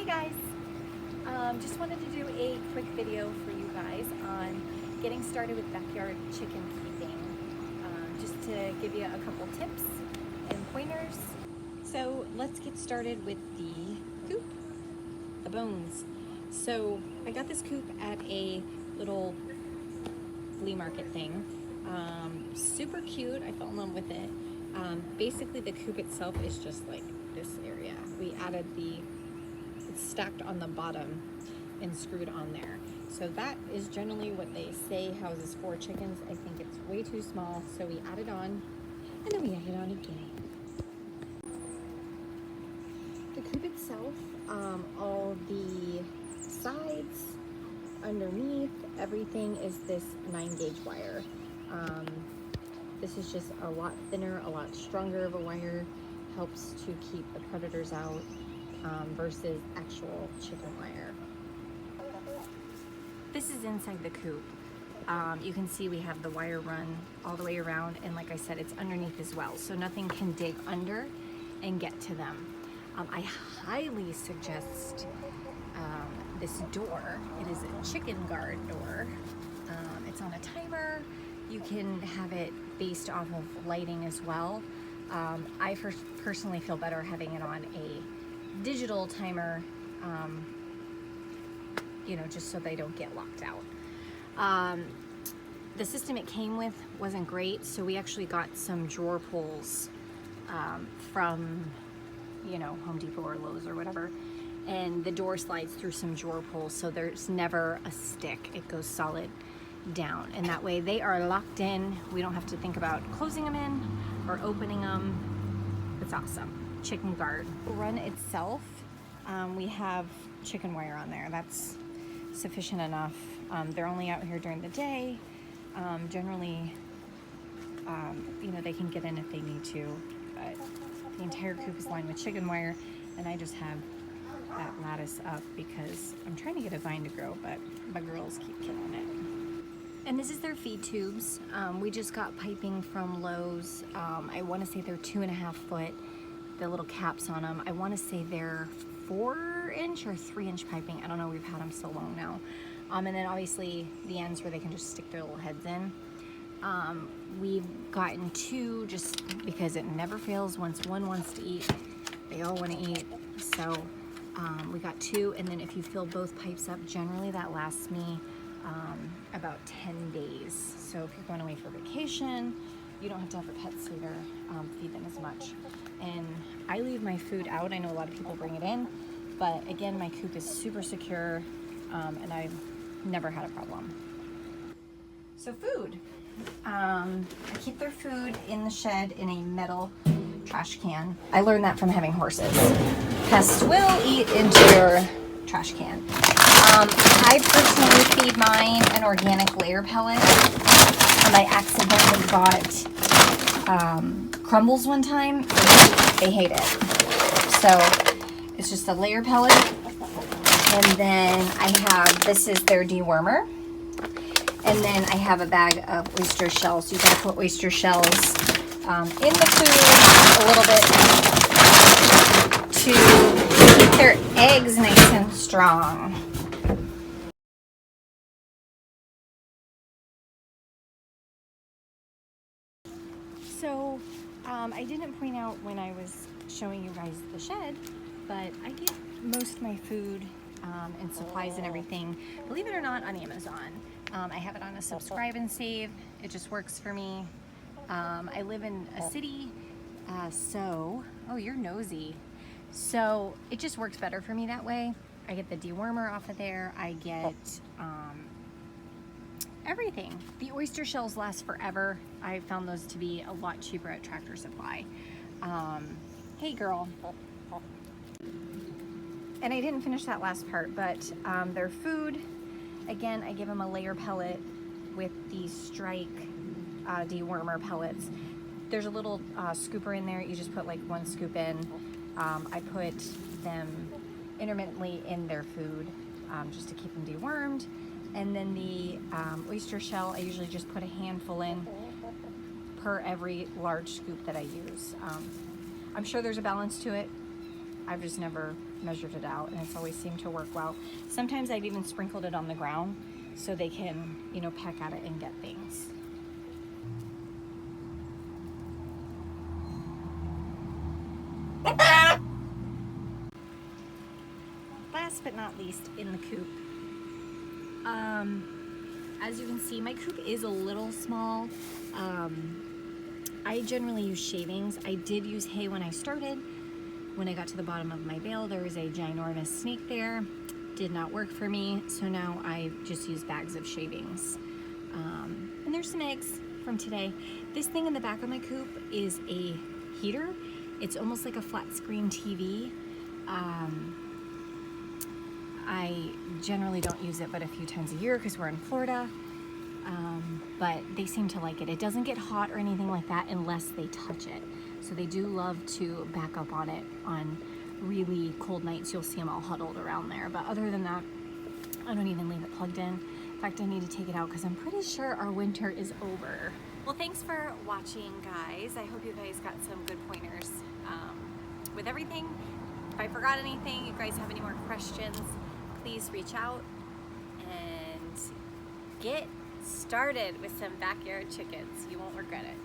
Hey guys, just wanted to do a quick video for you guys on getting started with backyard chicken keeping, just to give you a couple tips and pointers. So let's get started with the coop, the bones. So I got this coop at a little flea market thing. Super cute, I fell in love with it. Basically the coop itself is just like this area. We added it's stacked on the bottom and screwed on there. So that is generally what they say houses 4 chickens. I think it's way too small, so we added on, and then we added on again. The coop itself, all the sides, underneath, everything is this 9-gauge wire. This is just a lot thinner, a lot stronger of a wire, helps to keep the predators out versus actual chicken wire. This is inside the coop. You can see we have the wire run all the way around, and like I said, it's underneath as well, so nothing can dig under and get to them. I highly suggest this door. It is a chicken guard door. It's on a timer. You can have it based off of lighting as well. I personally feel better having it on a digital timer, just so they don't get locked out. The system it came with wasn't great, so we actually got some drawer pulls from, Home Depot or Lowe's or whatever, and the door slides through some drawer pulls, so there's never a stick. It goes solid down, and that way they are locked in. We don't have to think about closing them in or opening them. It's awesome. Chicken guard. The run itself, we have chicken wire on there. That's sufficient enough. They're only out here during the day. Generally, they can get in if they need to, but the entire coop is lined with chicken wire, and I just have that lattice up because I'm trying to get a vine to grow, but my girls keep killing it. And this is their feed tubes. We just got piping from Lowe's. I want to say they're 2.5 foot. The little caps on them. I want to say they're 4-inch or 3-inch piping. I don't know. We've had them so long now. And then obviously the ends where they can just stick their little heads in. We've gotten 2 just because it never fails. Once one wants to eat, they all want to eat. So we got 2, and then if you fill both pipes up, generally that lasts me about 10 days. So if you're going away for vacation, you don't have to have a pet sitter feed them as much. And I leave my food out. I know a lot of people bring it in, but again, my coop is super secure, and I've never had a problem. So food. I keep their food in the shed in a metal trash can. I learned that from having horses. Pests will eat into your trash can. I personally feed mine an organic layer pellet, and I accidentally got crumbles one time. They hate it. So it's just a layer pellet, and then this is their dewormer, and then I have a bag of oyster shells. You gotta put oyster shells in the food a little bit to keep their eggs nice and strong. So I didn't point out when I was showing you guys the shed, but I get most of my food and supplies and everything, believe it or not, on Amazon. I have it on a subscribe and save. It just works for me. I live in a city, oh, you're nosy. So it just works better for me that way. I get the dewormer off of there. I get everything. The oyster shells last forever. I found those to be a lot cheaper at Tractor Supply. Hey girl. And I didn't finish that last part, but their food, again, I give them a layer pellet with the Strike dewormer pellets. There's a little scooper in there. You just put like 1 scoop in. I put them intermittently in their food just to keep them dewormed. And then the oyster shell, I usually just put a handful in per every large scoop that I use. I'm sure there's a balance to it. I've just never measured it out, and it's always seemed to work well. Sometimes I've even sprinkled it on the ground so they can, you know, peck at it and get things. Last but not least, in the coop. As you can see, my coop is a little small. I generally use shavings. I did use hay when I started. When I got to the bottom of my bale, there was a ginormous snake there. Did not work for me, so now I just use bags of shavings. And there's some eggs from today. This thing in the back of my coop is a heater. It's almost like a flat screen TV. I generally don't use it but a few times a year because we're in Florida, but they seem to like it. It doesn't get hot or anything like that unless they touch it. So they do love to back up on it on really cold nights. You'll see them all huddled around there. But other than that, I don't even leave it plugged in. In fact, I need to take it out because I'm pretty sure our winter is over. Well, thanks for watching, guys. I hope you guys got some good pointers with everything. If I forgot anything, you guys have any more questions, please reach out and get started with some backyard chickens. You won't regret it.